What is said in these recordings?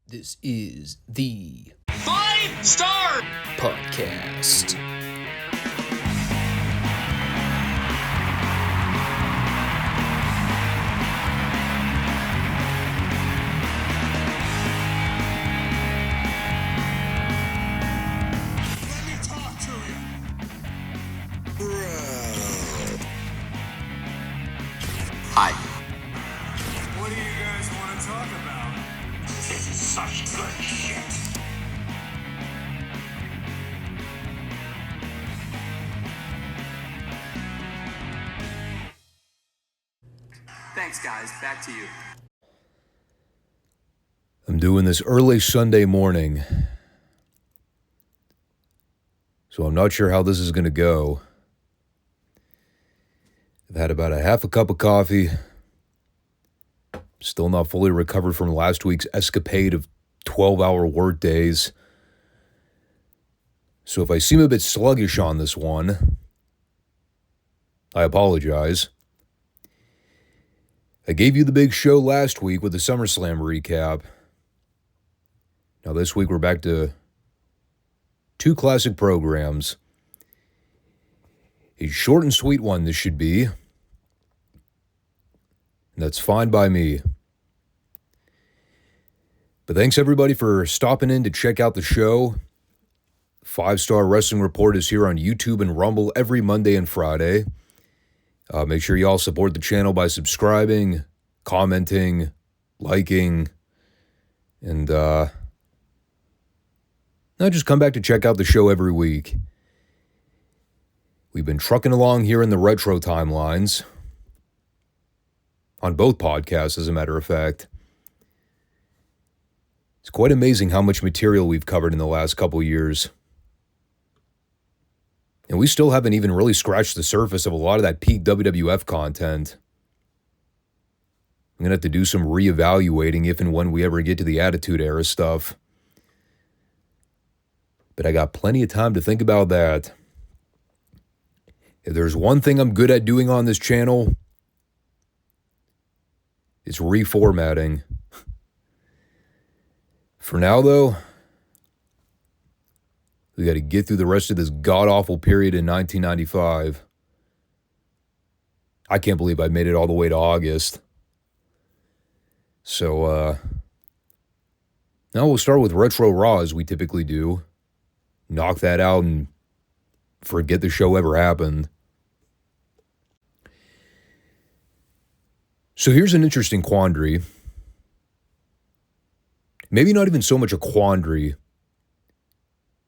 This is the Five Starr Podcast. Let me talk to you. Hi. What do you guys want to talk about? This is such good shit. Thanks, guys. Back to you. I'm doing this early Sunday morning, so I'm not sure how this is going to go. I've had about a half a cup of coffee. Still not fully recovered from last week's escapade of 12-hour work days. So if I seem a bit sluggish on this one, I apologize. I gave you the big show last week with the SummerSlam recap. Now this week we're back to two classic programs. A short and sweet one this should be. And that's fine by me. But thanks everybody for stopping in to check out the show. Five Starr Wrestling Report is here on YouTube and Rumble every Monday and Friday. Make sure you all support the channel by subscribing, commenting, liking, and now just come back to check out the show every week. We've been trucking along here in the retro timelines. On both podcasts, as a matter of fact. It's quite amazing how much material we've covered in the last couple years. And we still haven't even really scratched the surface of a lot of that peak WWF content. I'm going to have to do some reevaluating if and when we ever get to the Attitude Era stuff. But I got plenty of time to think about that. If there's one thing I'm good at doing on this channel, it's reformatting. For now, though, we got to get through the rest of this god-awful period in 1995. I can't believe I made it all the way to August. So, now we'll start with Retro Raw as we typically do. Knock that out and forget the show ever happened. So here's an interesting quandary. Maybe not even so much a quandary.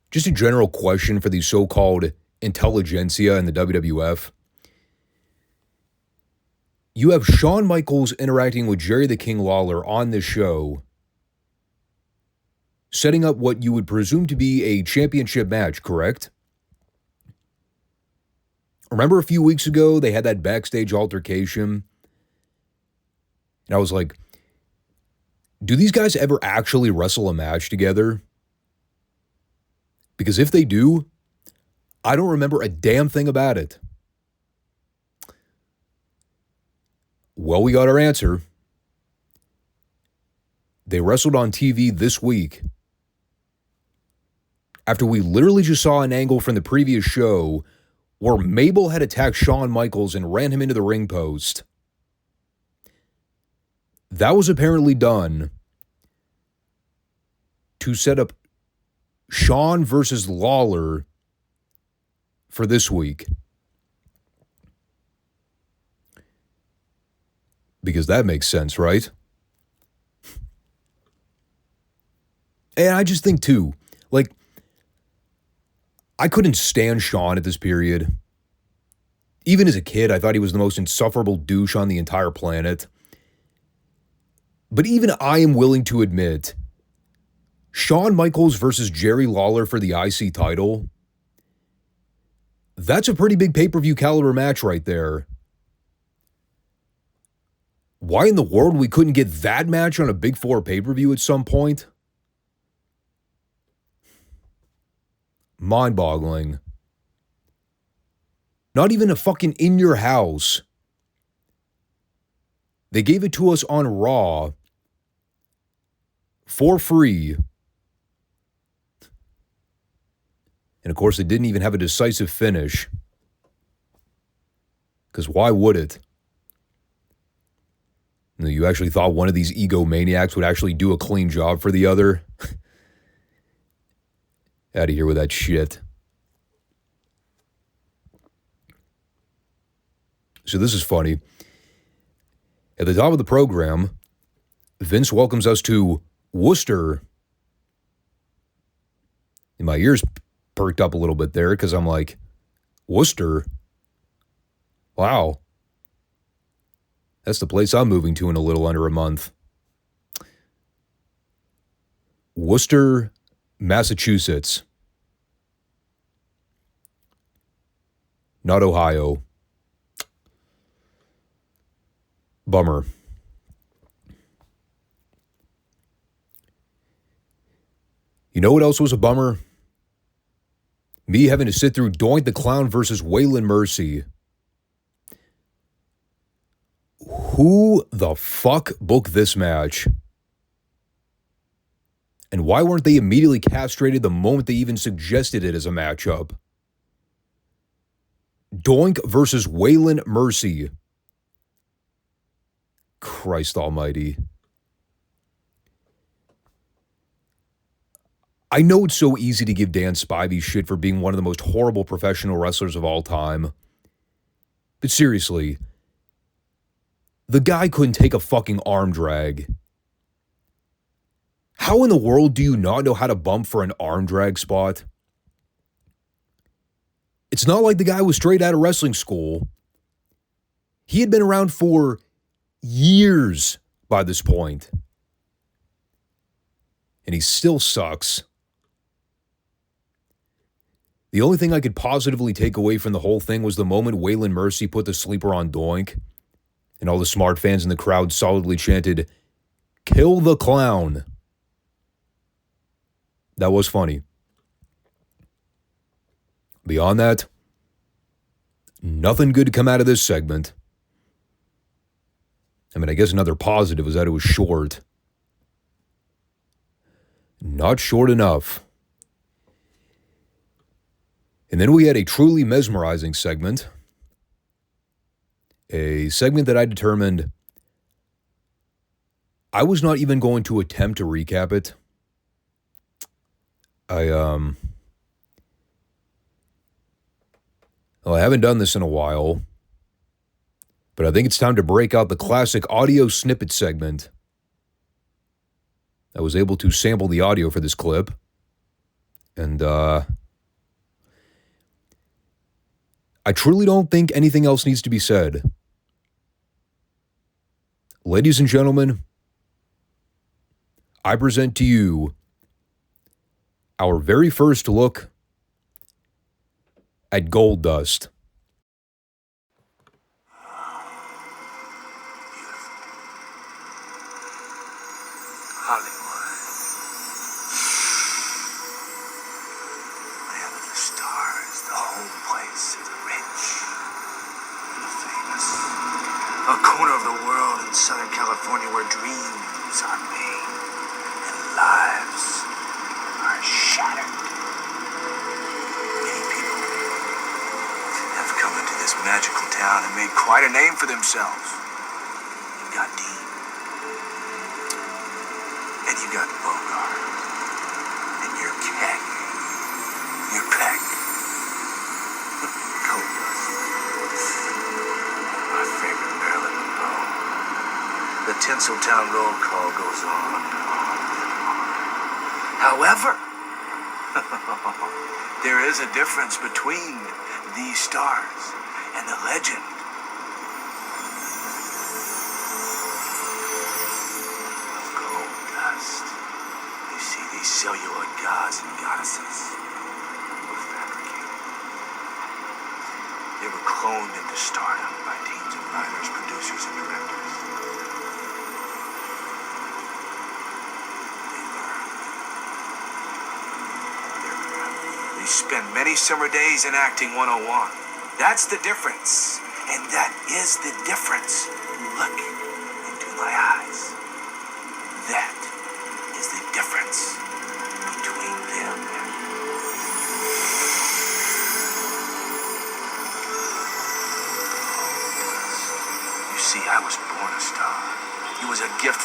Just a general question for the so-called intelligentsia in the WWF. You have Shawn Michaels interacting with Jerry the King Lawler on this show, setting up what you would presume to be a championship match, correct? Remember a few weeks ago, they had that backstage altercation? And I was like, do these guys ever actually wrestle a match together? Because if they do, I don't remember a damn thing about it. Well, we got our answer. They wrestled on TV this week. After we literally just saw an angle from the previous show where Mabel had attacked Shawn Michaels and ran him into the ring post. That was apparently done to set up Shawn versus Lawler for this week. Because that makes sense, right? And I just think too, like, I couldn't stand Shawn at this period. Even as a kid, I thought he was the most insufferable douche on the entire planet. But even I am willing to admit, Shawn Michaels versus Jerry Lawler for the IC title, that's a pretty big pay-per-view caliber match right there. Why in the world we couldn't get that match on a Big Four pay-per-view at some point? Mind-boggling. Not even a fucking In Your House. They gave it to us on Raw for free. And of course, it didn't even have a decisive finish. Because why would it? You actually thought one of these egomaniacs would actually do a clean job for the other? Out of here with that shit. So this is funny. At the top of the program, Vince welcomes us to Worcester. And my ears perked up a little bit there because I'm like, Worcester? Wow. That's the place I'm moving to in a little under a month. Worcester, Massachusetts. Not Ohio. Bummer. You know what else was a bummer? Me having to sit through Doink the Clown versus Waylon Mercy. Who the fuck booked this match? And why weren't they immediately castrated the moment they even suggested it as a matchup? Doink versus Waylon Mercy. Christ almighty. I know it's so easy to give Dan Spivey shit for being one of the most horrible professional wrestlers of all time. But seriously, the guy couldn't take a fucking arm drag. How in the world do you not know how to bump for an arm drag spot? It's not like the guy was straight out of wrestling school. He had been around for years by this point. And he still sucks. The only thing I could positively take away from the whole thing was the moment Waylon Mercy put the sleeper on Doink, and all the smart fans in the crowd solidly chanted, "Kill the clown." That was funny. Beyond that, nothing good to come out of this segment. I mean, I guess another positive was that it was short. Not short enough. And then we had a truly mesmerizing segment. A segment that I determined I was not even going to attempt to recap it. Well, I haven't done this in a while, but I think it's time to break out the classic audio snippet segment. I was able to sample the audio for this clip, and I truly don't think anything else needs to be said. Ladies and gentlemen, I present to you our very first look at Gold Dust. Hollywood. Land of the stars, the home place of the rich and the famous. A corner of the world in Southern California where dreams are made and lives are shattered. Many people have come into this magical town and made quite a name for themselves. You got Dean. And you got Bogart. And you're Keck. You're Peck. Gold Dust. My favorite Marilyn Monroe. The Tinseltown roll call goes on and on and on. However, there is a difference between these stars and the legend. You see, these celluloid gods and goddesses were fabricated. They were cloned into stardom by teams of writers, producers, and directors. They spend many summer days in acting 101. That's the difference. And that is the difference. Look into my eyes. That is the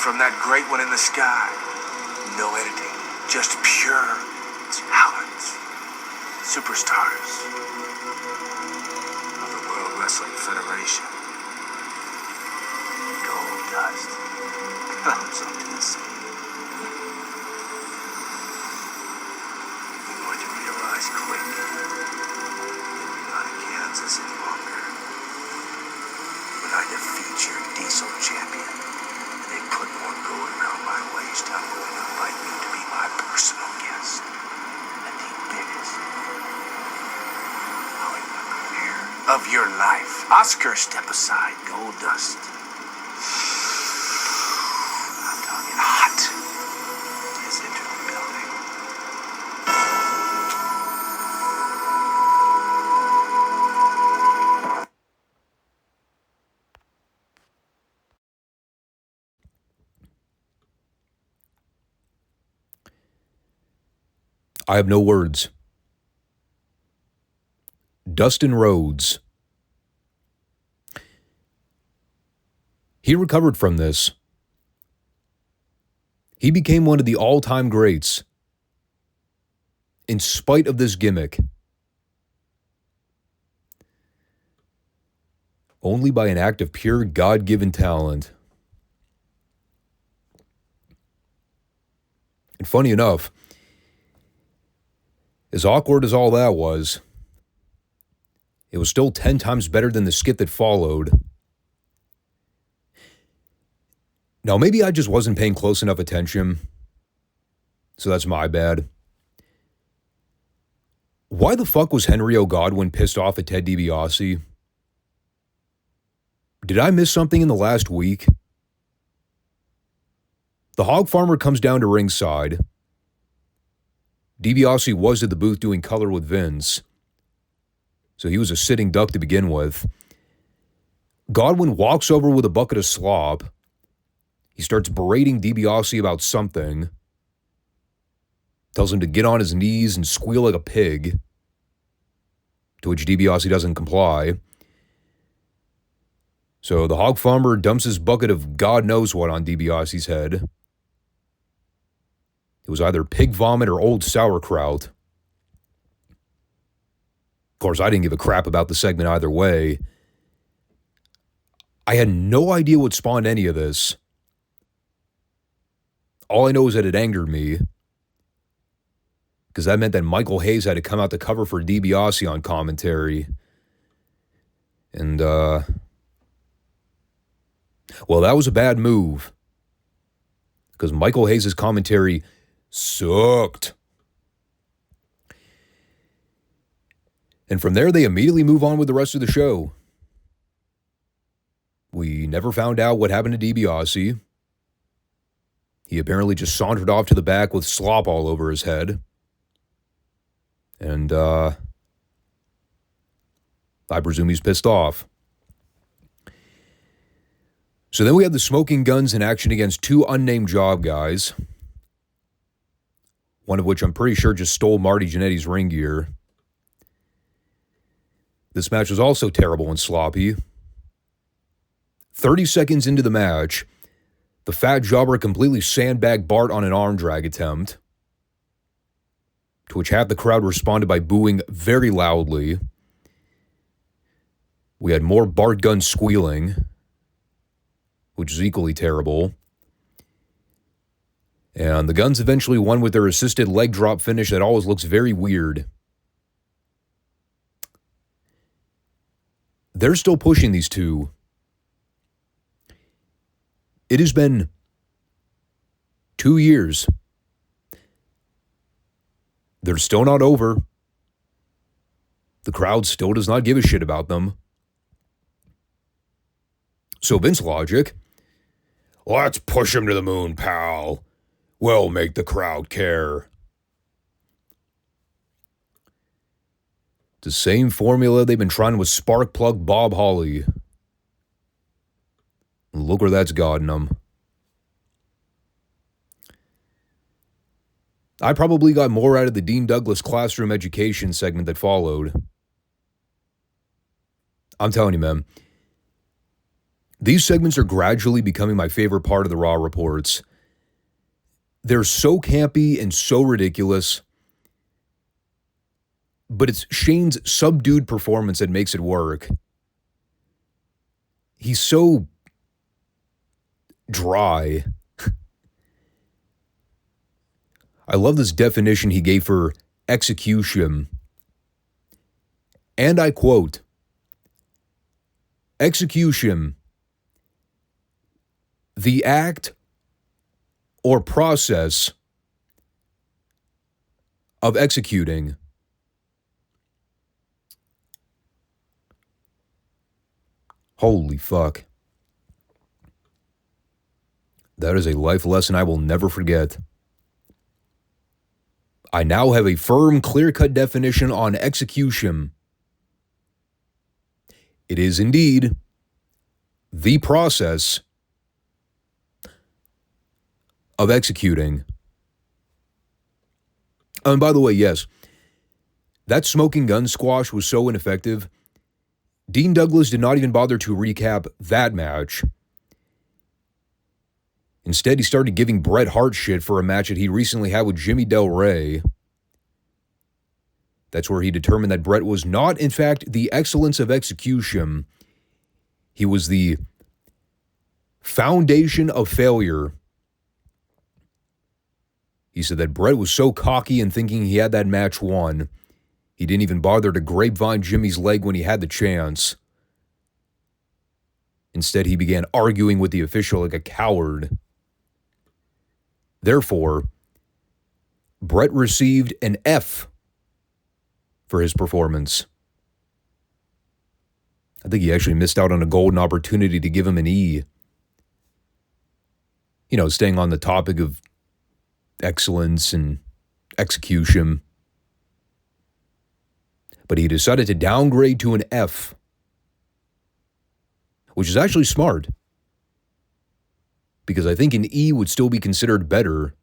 from that great one in the sky. No editing, just pure talent. Superstars of the World Wrestling Federation. Gold dust comes onto the scene. You're going to realize quick that you're not in Kansas any longer. When I defeat your diesel champion, and they put more gold around my waist, I'm going to invite you to be my personal guest at the biggest Hollywood premiere of your life. Oscar, step aside. Gold dust. I'm talking hot. Has entered the building. I have no words. Dustin Rhodes. He recovered from this. He became one of the all-time greats in spite of this gimmick. Only by an act of pure God-given talent. And funny enough, as awkward as all that was, it was still 10 times better than the skit that followed. Now, maybe I just wasn't paying close enough attention, so that's my bad. Why the fuck was Henry O. Godwin pissed off at Ted DiBiase? Did I miss something in the last week? The Hog Farmer comes down to ringside. DiBiase was at the booth doing color with Vince, so he was a sitting duck to begin with. Godwin walks over with a bucket of slop. He starts berating DiBiase about something. Tells him to get on his knees and squeal like a pig, to which DiBiase doesn't comply. So the Hog Farmer dumps his bucket of God knows what on DiBiase's head. It was either pig vomit or old sauerkraut. Of course, I didn't give a crap about the segment either way. I had no idea what spawned any of this. All I know is that it angered me, because that meant that Michael Hayes had to come out to cover for DiBiase on commentary. And, well, that was a bad move, because Michael Hayes' commentary sucked. And from there, they immediately move on with the rest of the show. We never found out what happened to DiBiase. He apparently just sauntered off to the back with slop all over his head. And, I presume he's pissed off. So then we have the Smoking Guns in action against two unnamed job guys. One of which I'm pretty sure just stole Marty Jannetty's ring gear. This match was also terrible and sloppy. 30 seconds into the match, the fat jobber completely sandbagged Bart on an arm drag attempt, to which half the crowd responded by booing very loudly. We had more Bart Gunn squealing, which is equally terrible. And the Guns eventually won with their assisted leg drop finish that always looks very weird. They're still pushing these two. It has been 2 years. They're still not over. The crowd still does not give a shit about them. So Vince logic, let's push him to the moon, pal. We'll make the crowd care. The same formula they've been trying with Sparkplug Bob Holly. Look where that's gotten them. I probably got more out of the Dean Douglas classroom education segment that followed. I'm telling you, man. These segments are gradually becoming my favorite part of the Raw reports. They're so campy and so ridiculous, but it's Shane's subdued performance that makes it work. He's so dry. I love this definition he gave for execution. And I quote, "Execution, the act or process of executing holy fuck. That is a life lesson I will never forget. I now have a firm, clear-cut definition on execution. It is indeed the process of executing." And by the way, yes, that smoking gun squash was so ineffective, Dean Douglas did not even bother to recap that match. Instead, he started giving Bret Hart shit for a match that he recently had with Jimmy Del Rey. That's where he determined that Bret was not, in fact, the excellence of execution. He was the foundation of failure. He said that Bret was so cocky and thinking he had that match won, he didn't even bother to grapevine Jimmy's leg when he had the chance. Instead, he began arguing with the official like a coward. Therefore, Bret received an F for his performance. I think he actually missed out on a golden opportunity to give him an E. You know, staying on the topic of excellence and execution. But he decided to downgrade to an F, which is actually smart, because I think an E would still be considered better.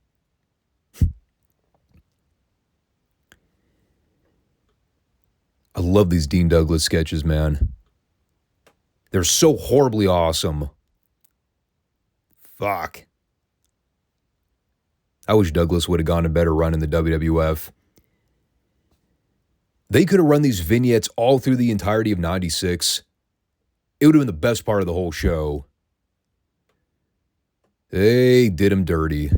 I love these Dean Douglas sketches, man. They're so horribly awesome. Fuck. I wish Douglas would have gone a better run in the WWF. They could have run these vignettes all through the entirety of 96. It would have been the best part of the whole show. They did him dirty.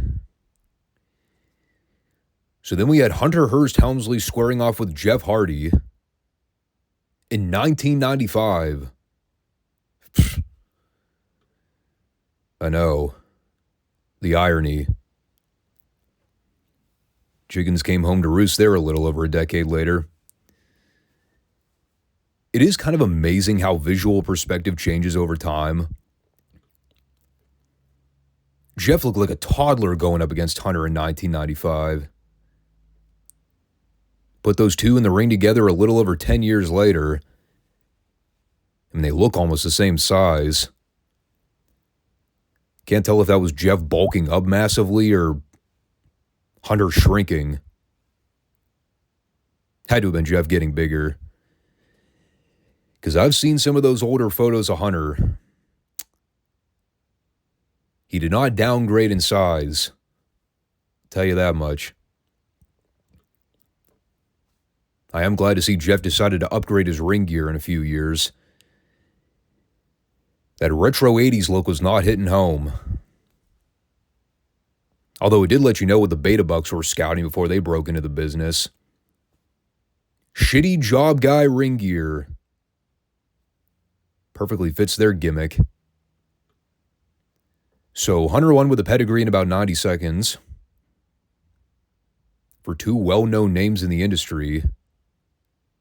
So then we had Hunter Hearst Helmsley squaring off with Jeff Hardy in 1995. I know. The irony. Chickens came home to roost there a little over a decade later. It is kind of amazing how visual perspective changes over time. Jeff looked like a toddler going up against Hunter in 1995. Put those two in the ring together a little over 10 years later, and they look almost the same size. Can't tell if that was Jeff bulking up massively or Hunter shrinking. Had to have been Jeff getting bigger. Because I've seen some of those older photos of Hunter. He did not downgrade in size. I'll tell you that much. I am glad to see Jeff decided to upgrade his ring gear in a few years. That retro 80s look was not hitting home. Although it did let you know what the Beta Bucks were scouting before they broke into the business. Shitty job guy ring gear. Perfectly fits their gimmick. So Hunter won with a pedigree in about 90 seconds. For two well-known names in the industry,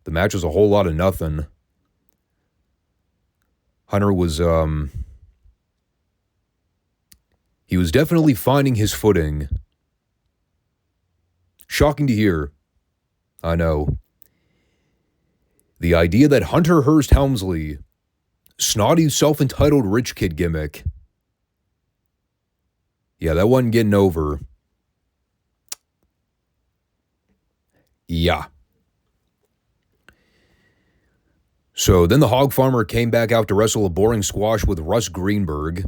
the match was a whole lot of nothing. Hunter was, he was definitely finding his footing. Shocking to hear. I know. The idea that Hunter Hearst Helmsley, snotty, self-entitled rich kid gimmick, yeah, that wasn't getting over. Yeah. So then the Hog Farmer came back out to wrestle a boring squash with Russ Greenberg.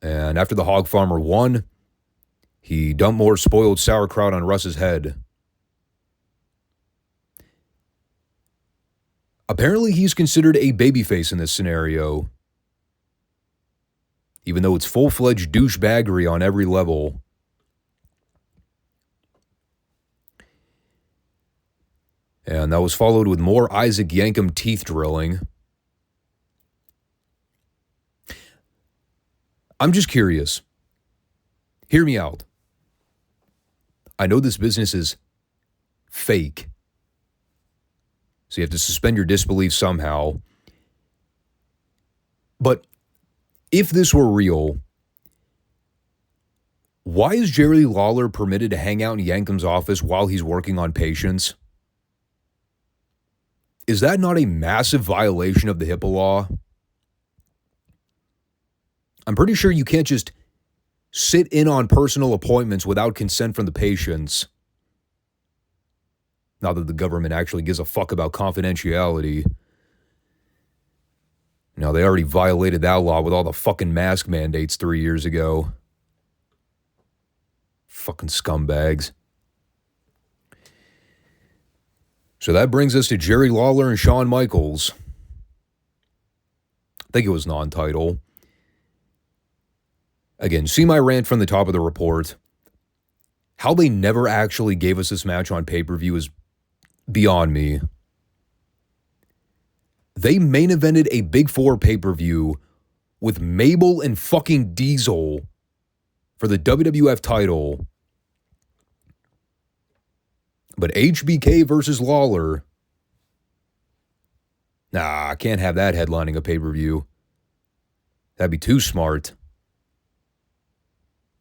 And after the Hog Farmer won, he dumped more spoiled sauerkraut on Russ's head. Apparently, he's considered a babyface in this scenario, even though it's full-fledged douchebaggery on every level. And that was followed with more Isaac Yankem teeth drilling. I'm just curious. Hear me out. I know this business is fake, so you have to suspend your disbelief somehow. But if this were real, why is Jerry Lawler permitted to hang out in Yankem's office while he's working on patients? Is that not a massive violation of the HIPAA law? I'm pretty sure you can't just sit in on personal appointments without consent from the patients. Not that the government actually gives a fuck about confidentiality. No, they already violated that law with all the fucking mask mandates 3 years ago. Fucking scumbags. So that brings us to Jerry Lawler and Shawn Michaels. I think it was non-title. Again, see my rant from the top of the report. How they never actually gave us this match on pay-per-view is beyond me. They main evented a Big Four pay-per-view with Mabel and fucking Diesel for the WWF title. But HBK versus Lawler, nah, I can't have that headlining a pay-per-view. That'd be too smart.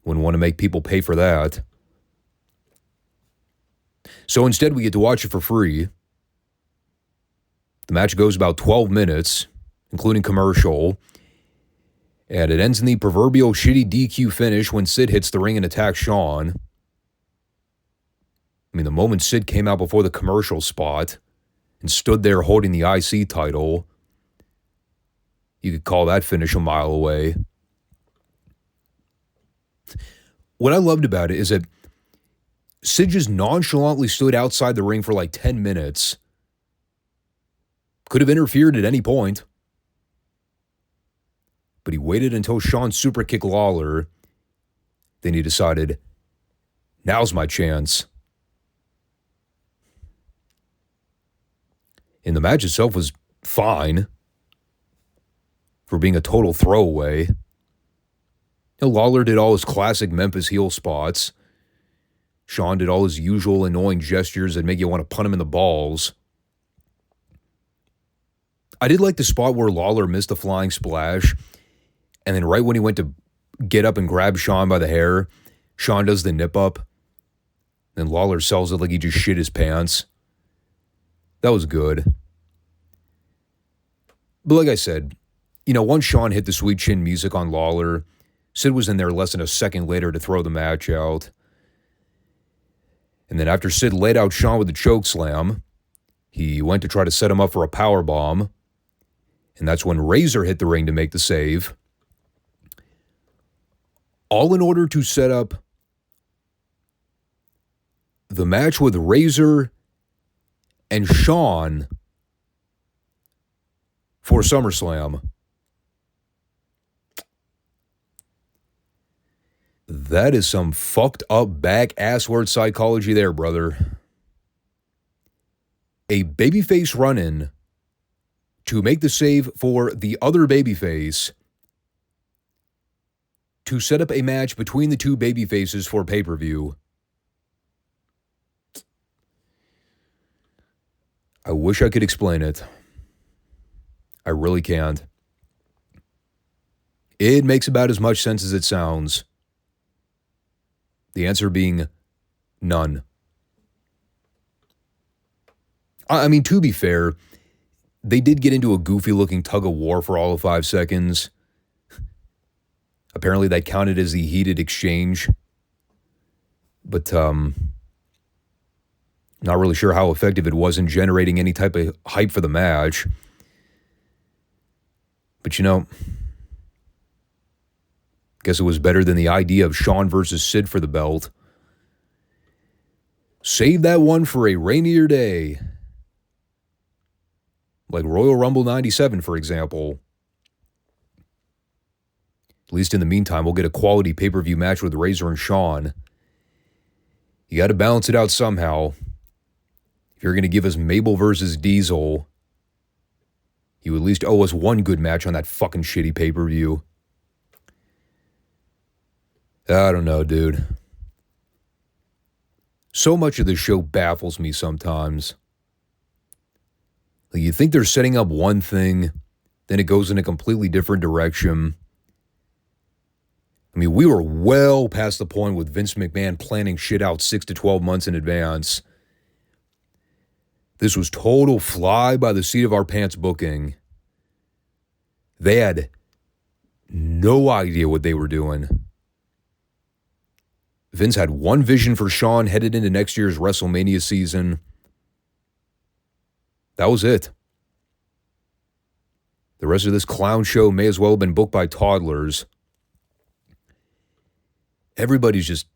Wouldn't want to make people pay for that. So instead, we get to watch it for free. The match goes about 12 minutes, including commercial. And it ends in the proverbial shitty DQ finish when Sid hits the ring and attacks Shawn. I mean, the moment Sid came out before the commercial spot and stood there holding the IC title, you could call that finish a mile away. What I loved about it is that Sid just nonchalantly stood outside the ring for like 10 minutes. Could have interfered at any point. But he waited until Shawn superkicked Lawler. Then he decided, now's my chance. And the match itself was fine for being a total throwaway. Lawler did all his classic Memphis heel spots. Shawn did all his usual annoying gestures that make you want to punt him in the balls. I did like the spot where Lawler missed the flying splash, and then right when he went to get up and grab Shawn by the hair, Shawn does the nip up. Then Lawler sells it like he just shit his pants. That was good. But like I said, once Shawn hit the sweet chin music on Lawler, Sid was in there less than a second later to throw the match out. And then after Sid laid out Shawn with the choke slam, he went to try to set him up for a power bomb. And that's when Razor hit the ring to make the save. All in order to set up the match with Razor and Shawn for SummerSlam. That is some fucked up back ass word psychology there, brother. A babyface run-in to make the save for the other babyface to set up a match between the two babyfaces for pay-per-view. I wish I could explain it. I really can't. It makes about as much sense as it sounds. The answer being none. I mean, to be fair, they did get into a goofy-looking tug-of-war for all of 5 seconds. Apparently that counted as the heated exchange. But, Not really sure how effective it was in generating any type of hype for the match. But guess it was better than the idea of Shawn versus Sid for the belt. Save that one for a rainier day. Like Royal Rumble 97, for example. At least in the meantime, we'll get a quality pay-per-view match with Razor and Shawn. You got to balance it out somehow. If you're going to give us Mabel versus Diesel, you at least owe us one good match on that fucking shitty pay-per-view. I don't know, dude. So much of this show baffles me sometimes. Like, you think they're setting up one thing, then it goes in a completely different direction. I mean, we were well past the point with Vince McMahon planning shit out 6 to 12 months in advance. This was total fly by the seat of our pants booking. They had no idea what they were doing. Vince had one vision for Shawn headed into next year's WrestleMania season. That was it. The rest of this clown show may as well have been booked by toddlers. Everybody's just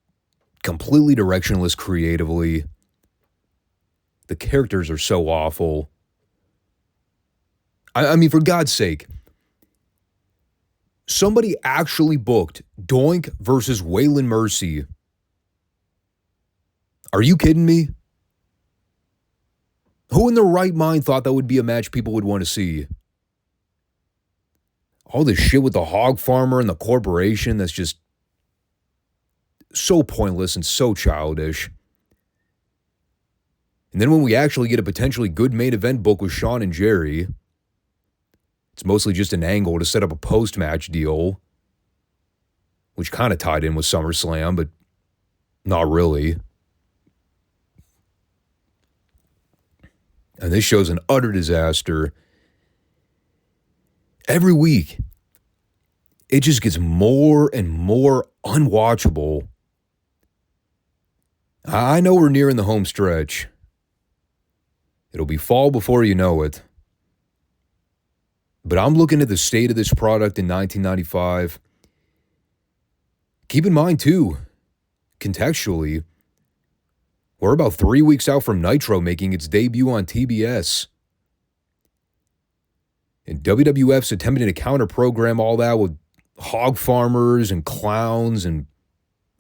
completely directionless creatively. The characters are so awful. I mean, for God's sake, somebody actually booked Doink versus Waylon Mercy. Are you kidding me? Who in their right mind thought that would be a match people would want to see? All this shit with the hog farmer and the corporation that's just so pointless and so childish. And then when we actually get a potentially good main event book with Shawn and Jerry, it's mostly just an angle to set up a post-match deal, which kind of tied in with SummerSlam, but not really. And this show's an utter disaster. Every week, it just gets more and more unwatchable. I know we're nearing the home stretch. It'll be fall before you know it. But I'm looking at the state of this product in 1995. Keep in mind, too, contextually, we're about 3 weeks out from Nitro making its debut on TBS. And WWF's attempting to counter-program all that with hog farmers and clowns and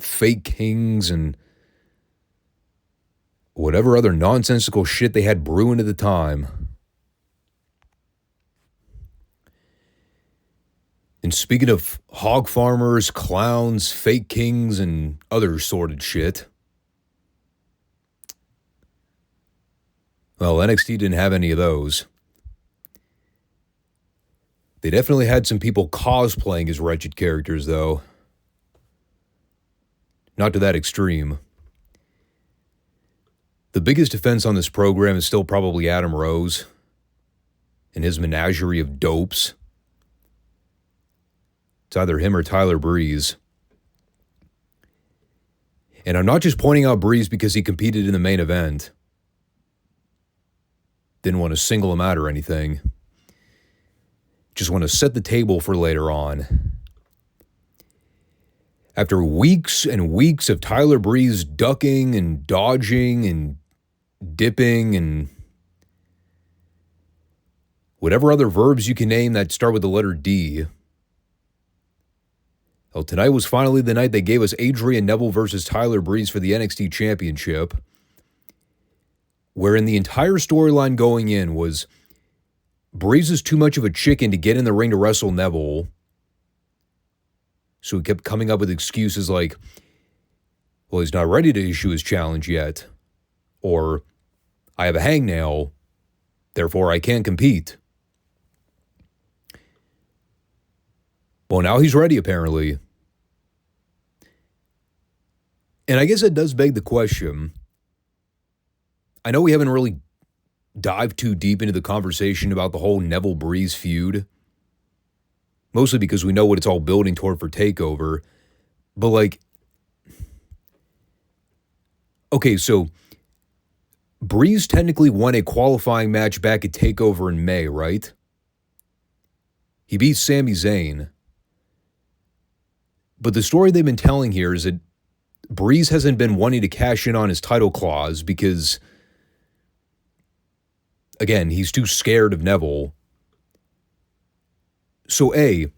fake kings and whatever other nonsensical shit they had brewing at the time. And speaking of hog farmers, clowns, fake kings, and other sordid shit, well, NXT didn't have any of those. They definitely had some people cosplaying as wretched characters, though. Not to that extreme. The biggest offense on this program is still probably Adam Rose and his menagerie of dopes. It's either him or Tyler Breeze. And I'm not just pointing out Breeze because he competed in the main event. Didn't want to single him out or anything. Just want to set the table for later on. After weeks and weeks of Tyler Breeze ducking and dodging and dipping and whatever other verbs you can name that start with the letter D, well, tonight was finally the night they gave us Adrian Neville versus Tyler Breeze for the NXT Championship, wherein the entire storyline going in was Breeze is too much of a chicken to get in the ring to wrestle Neville. So he kept coming up with excuses like, well, he's not ready to issue his challenge yet. Or, I have a hangnail, therefore I can't compete. Well, now he's ready, apparently. And I guess that does beg the question. I know we haven't really dived too deep into the conversation about the whole Neville Breeze feud. Mostly because we know what it's all building toward for Takeover. But okay, so Breeze technically won a qualifying match back at Takeover in May, right? He beat Sami Zayn. But the story they've been telling here is that Breeze hasn't been wanting to cash in on his title clause because, again, he's too scared of Neville. So, A,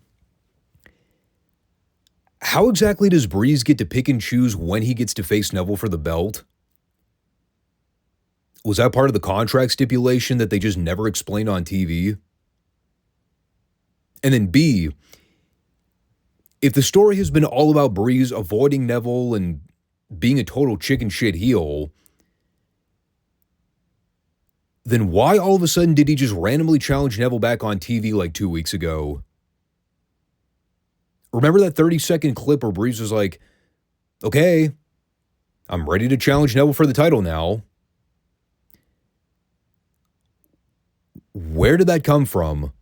how exactly does Breeze get to pick and choose when he gets to face Neville for the belt? Was that part of the contract stipulation that they just never explained on TV? And then B, if the story has been all about Breeze avoiding Neville and being a total chicken shit heel, then why all of a sudden did he just randomly challenge Neville back on TV like 2 weeks ago? Remember that 30-second clip where Breeze was like, okay, I'm ready to challenge Neville for the title now. Where did that come from?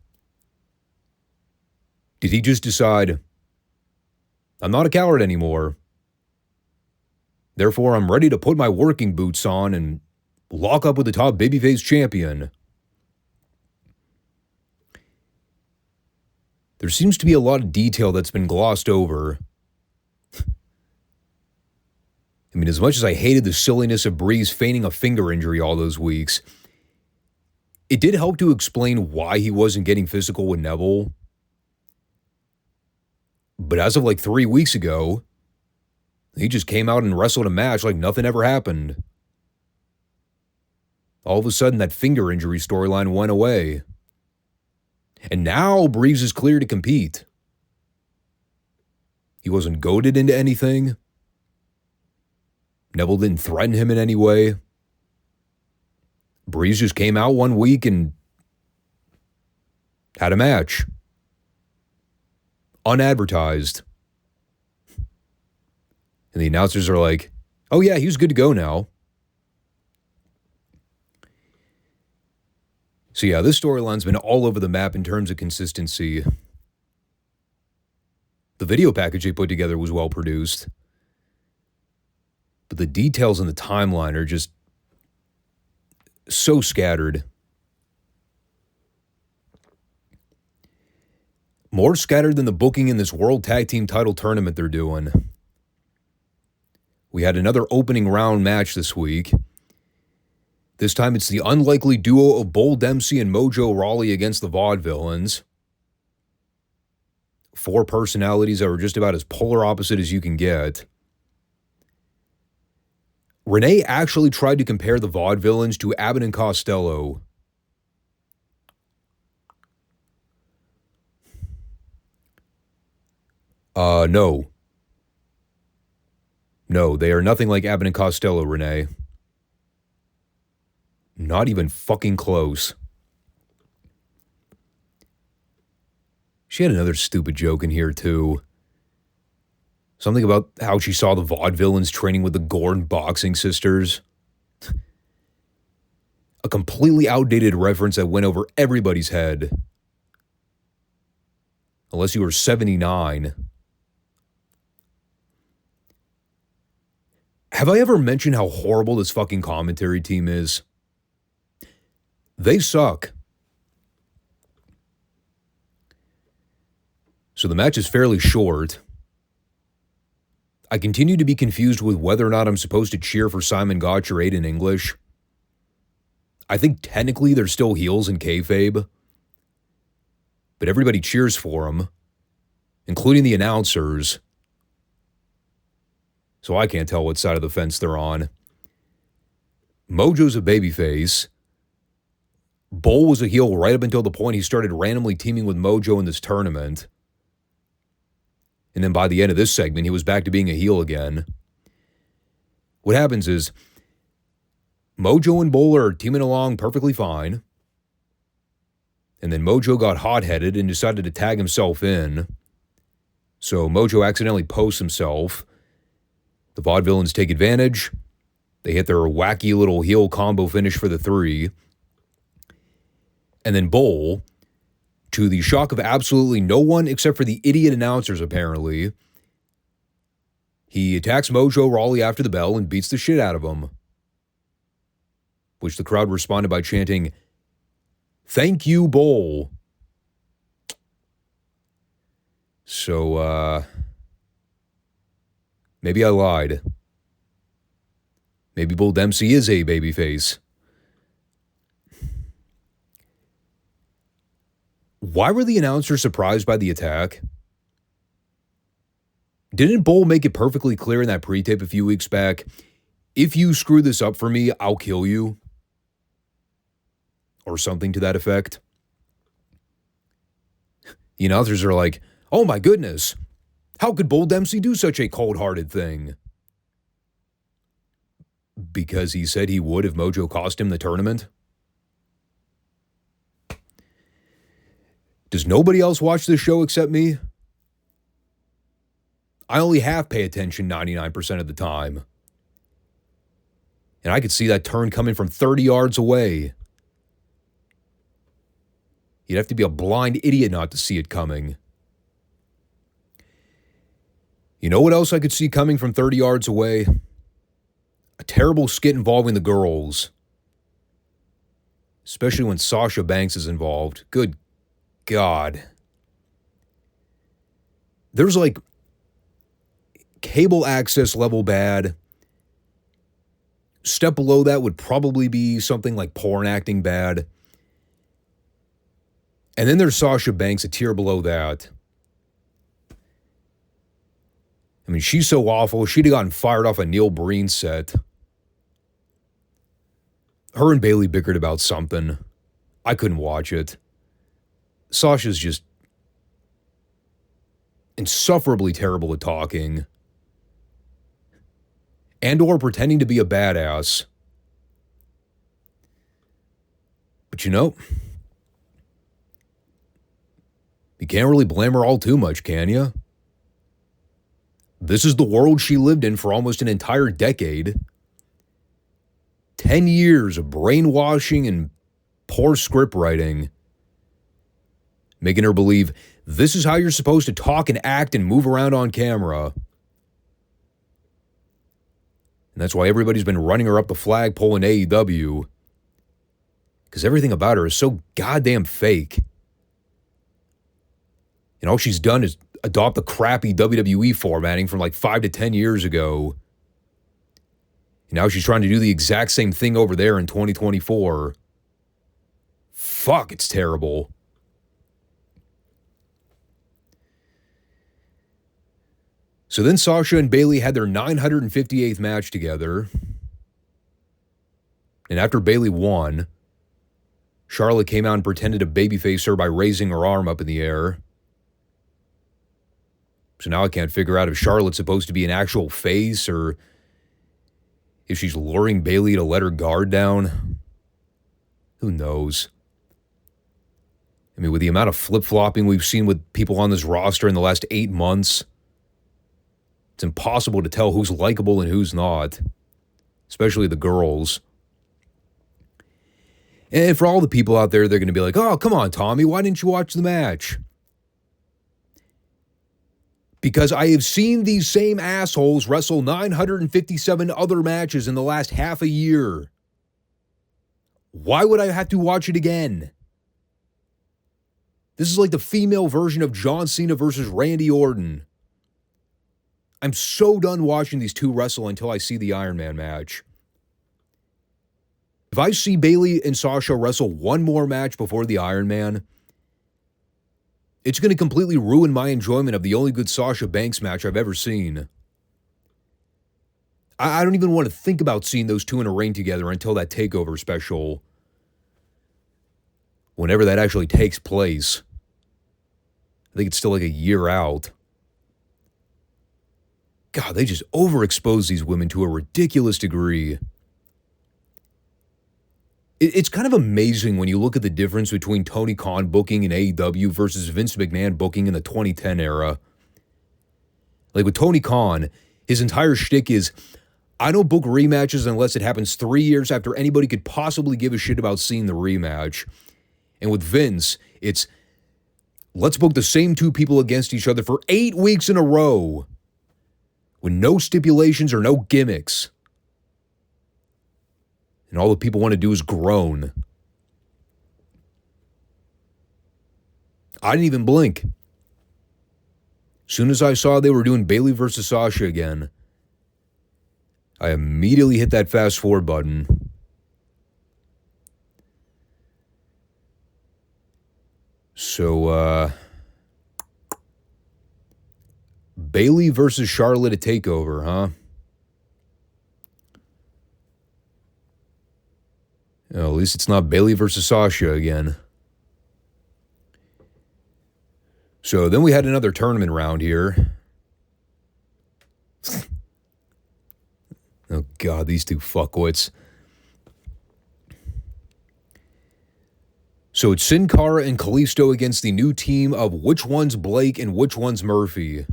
Did he just decide, I'm not a coward anymore. Therefore, I'm ready to put my working boots on and lock up with the top babyface champion? There seems to be a lot of detail that's been glossed over. I mean, as much as I hated the silliness of Breeze feigning a finger injury all those weeks, it did help to explain why he wasn't getting physical with Neville. But as of like 3 weeks ago, he just came out and wrestled a match like nothing ever happened. All of a sudden, that finger injury storyline went away. And now Breeze is clear to compete. He wasn't goaded into anything. Neville didn't threaten him in any way. Breeze just came out 1 week and had a match. Unadvertised. And the announcers are like, oh yeah, he's good to go now. So yeah, this storyline's been all over the map in terms of consistency. The video package they put together was well produced. But the details in the timeline are just so scattered. More scattered than the booking in this World Tag Team title tournament they're doing. We had another opening round match this week. This time it's the unlikely duo of Bull Dempsey and Mojo Rawley against the Vaudevillains. 4 personalities that were just about as polar opposite as you can get. Renee actually tried to compare the Vaudevillains to Abbott and Costello. No. No, they are nothing like Abbott and Costello, Renee. Not even fucking close. She had another stupid joke in here, too. Something about how she saw the Vaudevillains training with the Gordon boxing sisters. A completely outdated reference that went over everybody's head. Unless you were 79. Have I ever mentioned how horrible this fucking commentary team is? They suck. So the match is fairly short. I continue to be confused with whether or not I'm supposed to cheer for Simon Gotch or Aiden English. I think technically they're still heels in kayfabe. But everybody cheers for them, including the announcers. So I can't tell what side of the fence they're on. Mojo's a babyface. Bull was a heel right up until the point he started randomly teaming with Mojo in this tournament. And then by the end of this segment, he was back to being a heel again. What happens is, Mojo and Bull are teaming along perfectly fine. And then Mojo got hot-headed and decided to tag himself in. So Mojo accidentally posts himself. The Vaudevillains take advantage. They hit their wacky little heel combo finish for the 3. And then Bull, to the shock of absolutely no one except for the idiot announcers apparently, he attacks Mojo Rawley after the bell and beats the shit out of him. which the crowd responded by chanting, "Thank you, Bull." So, maybe I lied. Maybe Bull Dempsey is a babyface. Why were the announcers surprised by the attack? Didn't Bull make it perfectly clear in that pre-tape a few weeks back, if you screw this up for me, I'll kill you? Or something to that effect. The announcers are like, oh my goodness, how could Bull Dempsey do such a cold-hearted thing? Because he said he would if Mojo cost him the tournament? Does nobody else watch this show except me? I only half pay attention 99% of the time. And I could see that turn coming from 30 yards away. You'd have to be a blind idiot not to see it coming. You know what else I could see coming from 30 yards away? A terrible skit involving the girls. Especially when Sasha Banks is involved. Good God. There's like cable access level bad. Step below that would probably be something like porn acting bad. And then there's Sasha Banks, a tier below that. I mean, she's so awful, she'd have gotten fired off a Neil Breen set. Her and Bayley bickered about something. I couldn't watch it. Sasha's just insufferably terrible at talking. And or pretending to be a badass. But you know, you can't really blame her all too much, can you? This is the world she lived in for almost an entire decade. 10 years of brainwashing and poor script writing. Making her believe this is how you're supposed to talk and act and move around on camera. And that's why everybody's been running her up the flagpole in AEW. Because everything about her is so goddamn fake. And all she's done is adopt the crappy WWE formatting from like 5 to 10 years ago. And now she's trying to do the exact same thing over there in 2024. Fuck, it's terrible. So then Sasha and Bayley had their 958th match together. And after Bayley won, Charlotte came out and pretended to babyface her by raising her arm up in the air. So now I can't figure out if Charlotte's supposed to be an actual face or if she's luring Bayley to let her guard down. Who knows? I mean, with the amount of flip-flopping we've seen with people on this roster in the last 8 months, it's impossible to tell who's likable and who's not, especially the girls. And for all the people out there, they're going to be like, oh, come on, Tommy, why didn't you watch the match? Because I have seen these same assholes wrestle 957 other matches in the last half a year. Why would I have to watch it again? This is like the female version of John Cena versus Randy Orton. I'm so done watching these two wrestle until I see the Iron Man match. If I see Bayley and Sasha wrestle one more match before the Iron Man, it's going to completely ruin my enjoyment of the only good Sasha Banks match I've ever seen. I don't even want to think about seeing those two in a ring together until that Takeover special. Whenever that actually takes place. I think it's still like a year out. God, they just overexpose these women to a ridiculous degree. It's kind of amazing when you look at the difference between Tony Khan booking in AEW versus Vince McMahon booking in the 2010 era. Like with Tony Khan, his entire shtick is, I don't book rematches unless it happens 3 years after anybody could possibly give a shit about seeing the rematch. And with Vince, it's, let's book the same two people against each other for 8 weeks in a row. With no stipulations or no gimmicks. And all the people want to do is groan. I didn't even blink. As soon as I saw they were doing Bayley versus Sasha again, I immediately hit that fast forward button. So, Bayley versus Charlotte at TakeOver, huh? Well, at least it's not Bayley versus Sasha again. So then we had another tournament round here. Oh, God, these two fuckwits. So it's Sin Cara and Kalisto against the new team of which one's Blake and which one's Murphy.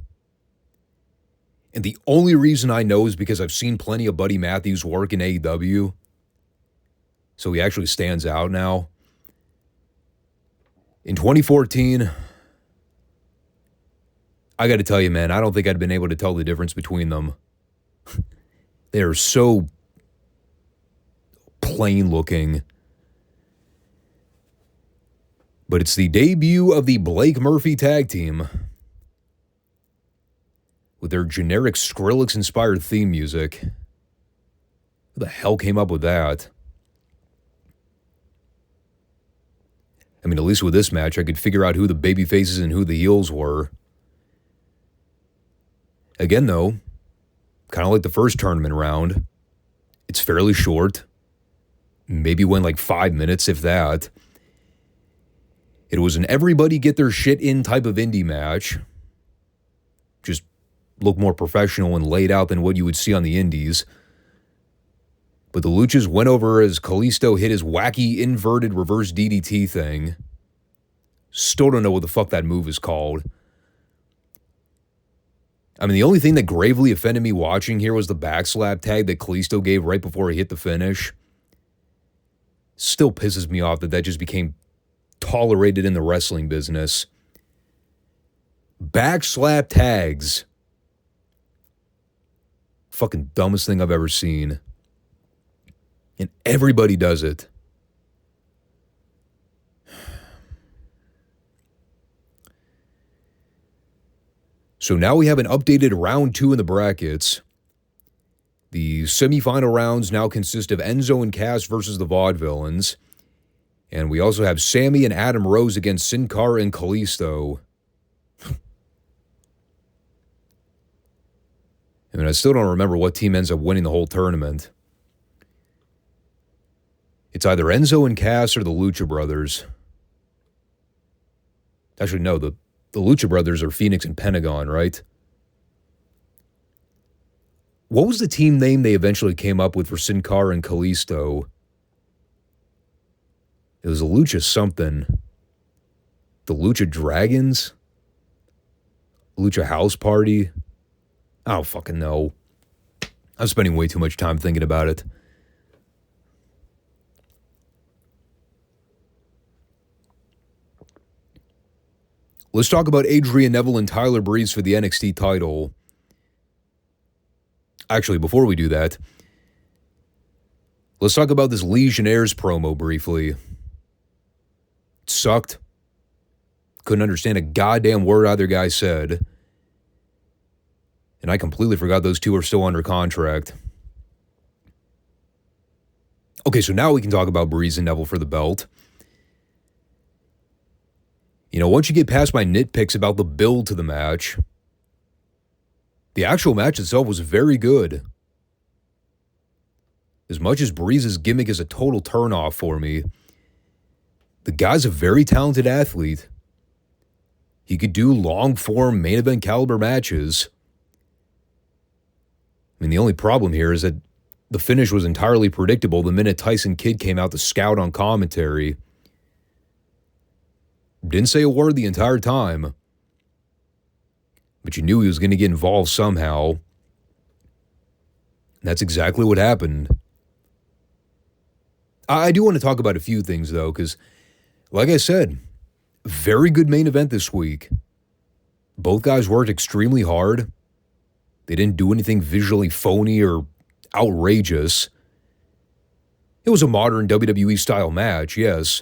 And the only reason I know is because I've seen plenty of Buddy Matthews work in AEW. So he actually stands out now. In 2014, I got to tell you, man, I don't think I'd been able to tell the difference between them. They're so plain looking. But it's the debut of the Blake Murphy tag team with their generic Skrillex-inspired theme music. Who the hell came up with that? I mean, at least with this match, I could figure out who the baby faces and who the heels were. Again, though, kind of like the first tournament round, it's fairly short. Maybe went like 5 minutes, if that. It was an everybody get their shit in type of indie match. Just look more professional and laid out than what you would see on the indies. But the Luchas went over as Kalisto hit his wacky inverted reverse DDT thing. Still don't know what the fuck that move is called. I mean, the only thing that gravely offended me watching here was the backslap tag that Kalisto gave right before he hit the finish. Still pisses me off that just became tolerated in the wrestling business. Backslap tags. Fucking dumbest thing I've ever seen. And everybody does it. So now we have an updated round 2 in the brackets. The semifinal rounds now consist of Enzo and Cass versus the Vaudevillains. And we also have Sammy and Adam Rose against Sin Cara and Kalisto. I mean, I still don't remember what team ends up winning the whole tournament. It's either Enzo and Cass or the Lucha Brothers. Actually, no, the Lucha Brothers are Phoenix and Pentagon, right? What was the team name they eventually came up with for Sin Cara and Kalisto? It was a Lucha something. The Lucha Dragons? Lucha House Party? I don't fucking know. I'm spending way too much time thinking about it. Let's talk about Adrian Neville and Tyler Breeze for the NXT title. Actually, before we do that, let's talk about this Legionnaires promo briefly. It sucked. Couldn't understand a goddamn word either guy said. And I completely forgot those two are still under contract. Okay, so now we can talk about Breeze and Neville for the belt. You know, once you get past my nitpicks about the build to the match, the actual match itself was very good. As much as Breeze's gimmick is a total turnoff for me, the guy's a very talented athlete. He could do long-form main event caliber matches. I mean, the only problem here is that the finish was entirely predictable the minute Tyson Kidd came out to scout on commentary. Didn't say a word the entire time. But you knew he was going to get involved somehow. And that's exactly what happened. I do want to talk about a few things, though, because, like I said, very good main event this week. Both guys worked extremely hard. They didn't do anything visually phony or outrageous. It was a modern WWE style match, yes.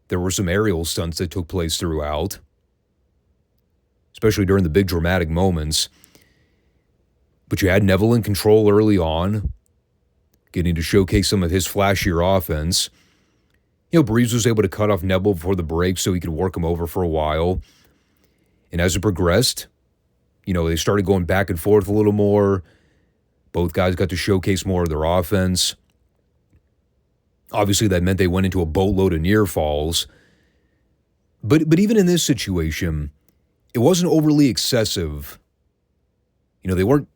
There were some aerial stunts that took place throughout, especially during the big dramatic moments. But you had Neville in control early on, getting to showcase some of his flashier offense. Breeze was able to cut off Neville before the break so he could work him over for a while. And as it progressed, they started going back and forth a little more. Both guys got to showcase more of their offense. Obviously, that meant they went into a boatload of near falls. But even in this situation, it wasn't overly excessive. They weren't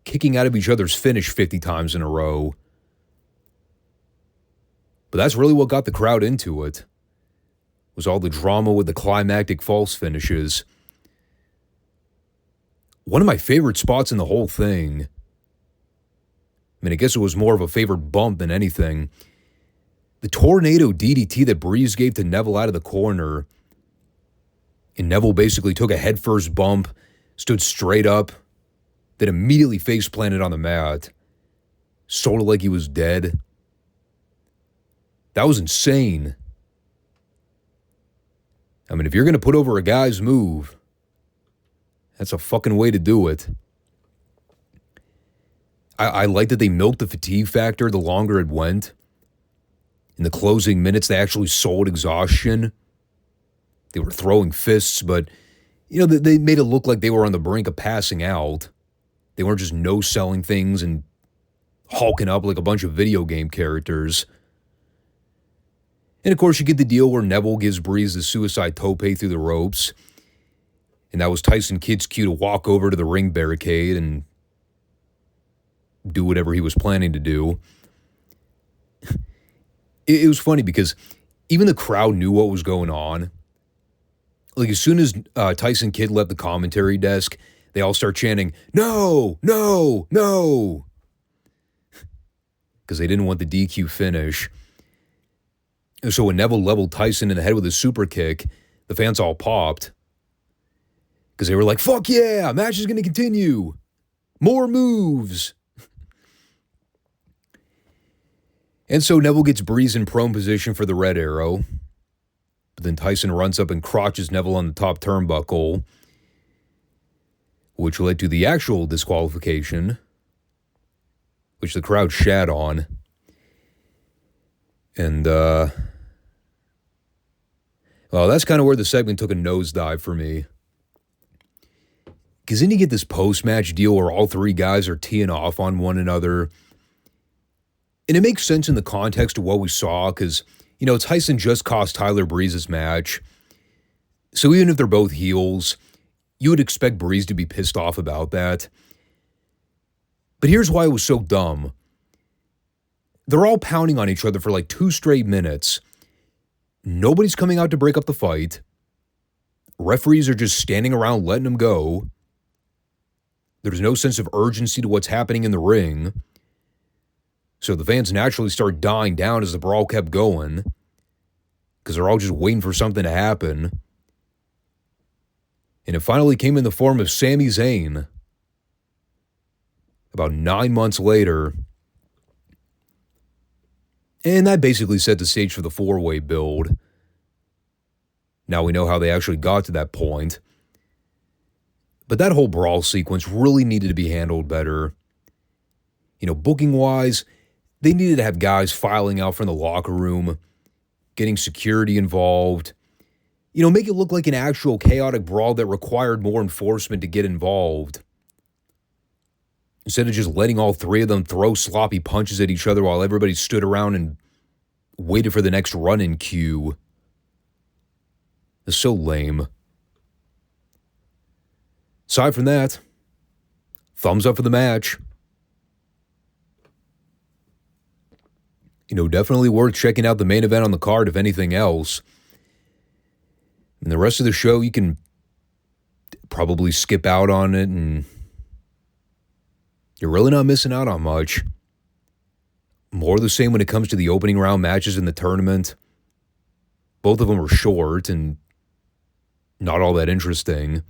kicking out of each other's finish 50 times in a row. But that's really what got the crowd into it, was all the drama with the climactic false finishes. One of my favorite spots in the whole thing, I guess it was more of a favorite bump than anything, the tornado DDT that Breeze gave to Neville out of the corner. And Neville basically took a headfirst bump, stood straight up, then immediately face planted on the mat, sort of like he was dead. That was insane. If you're going to put over a guy's move, that's a fucking way to do it. I like that they milked the fatigue factor the longer it went. In the closing minutes, they actually sold exhaustion. They were throwing fists, but, they made it look like they were on the brink of passing out. They weren't just no-selling things and hulking up like a bunch of video game characters. And, of course, you get the deal where Neville gives Breeze the suicide tope through the ropes. And that was Tyson Kidd's cue to walk over to the ring barricade and do whatever he was planning to do. It was funny because even the crowd knew what was going on. Like, as soon as Tyson Kidd left the commentary desk, they all start chanting, "No, no, no," because they didn't want the DQ finish. And so when Neville leveled Tyson in the head with a super kick, the fans all popped because they were like, "Fuck yeah, match is going to continue. More moves." And so Neville gets Breeze in prone position for the red arrow. But then Tyson runs up and crotches Neville on the top turnbuckle, which led to the actual disqualification, which the crowd shat on. And, well, that's kind of where the segment took a nosedive for me. Because then you get this post-match deal where all three guys are teeing off on one another. And it makes sense in the context of what we saw, because, Tyson just cost Tyler Breeze's match. So even if they're both heels, you would expect Breeze to be pissed off about that. But here's why it was so dumb. They're all pounding on each other for like 2 straight minutes. Nobody's coming out to break up the fight. Referees are just standing around letting them go. There's no sense of urgency to what's happening in the ring. So the fans naturally start dying down as the brawl kept going, because they're all just waiting for something to happen. And it finally came in the form of Sami Zayn. About 9 months later. And that basically set the stage for the 4-way build. Now we know how they actually got to that point. But that whole brawl sequence really needed to be handled better. Booking-wise, they needed to have guys filing out from the locker room, getting security involved. Make it look like an actual chaotic brawl that required more enforcement to get involved. Instead of just letting all three of them throw sloppy punches at each other while everybody stood around and waited for the next run-in cue. It's so lame. Aside from that, thumbs up for the match. Definitely worth checking out the main event on the card, if anything else. And the rest of the show, you can probably skip out on it, and you're really not missing out on much. More of the same when it comes to the opening round matches in the tournament. Both of them were short and not all that interesting.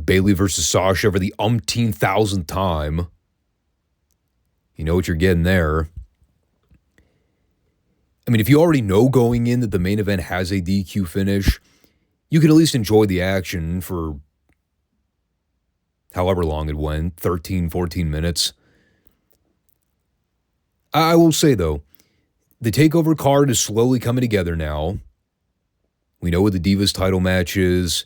Bayley versus Sasha for the umpteen thousandth time. You know what you're getting there. I mean, if you already know going in that the main event has a DQ finish, you can at least enjoy the action for however long it went, 13, 14 minutes. I will say, though, the Takeover card is slowly coming together now. We know what the Divas title match is.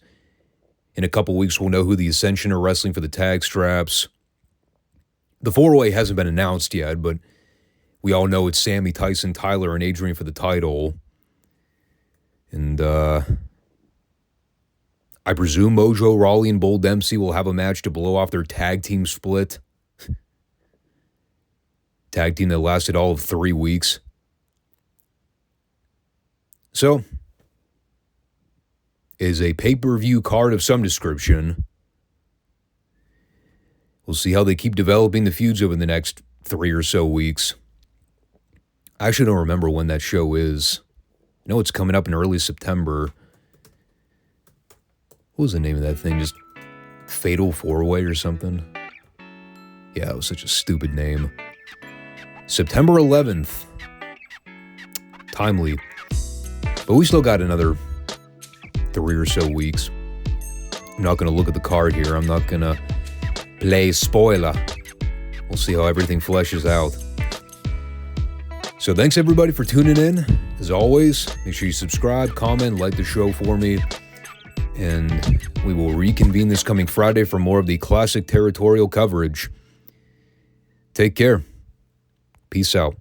In a couple weeks, we'll know who the Ascension are wrestling for the tag straps. The 4-way hasn't been announced yet, but we all know it's Sammy, Tyson, Tyler, and Adrian for the title. And I presume Mojo, Rawley, and Bull Dempsey will have a match to blow off their tag team split. Tag team that lasted all of 3 weeks. So, is a pay-per-view card of some description. We'll see how they keep developing the feuds over the next 3 or so weeks. I actually don't remember when that show is. I know it's coming up in early September. What was the name of that thing? Just Fatal 4-Way or something? Yeah, it was such a stupid name. September 11th. Timely. But we still got another 3 or so weeks. I'm not going to look at the card here. I'm not going to play spoiler. We'll see how everything fleshes out. So thanks everybody for tuning in. As always, make sure you subscribe, comment, like the show for me. And we will reconvene this coming Friday for more of the classic territorial coverage. Take care. Peace out.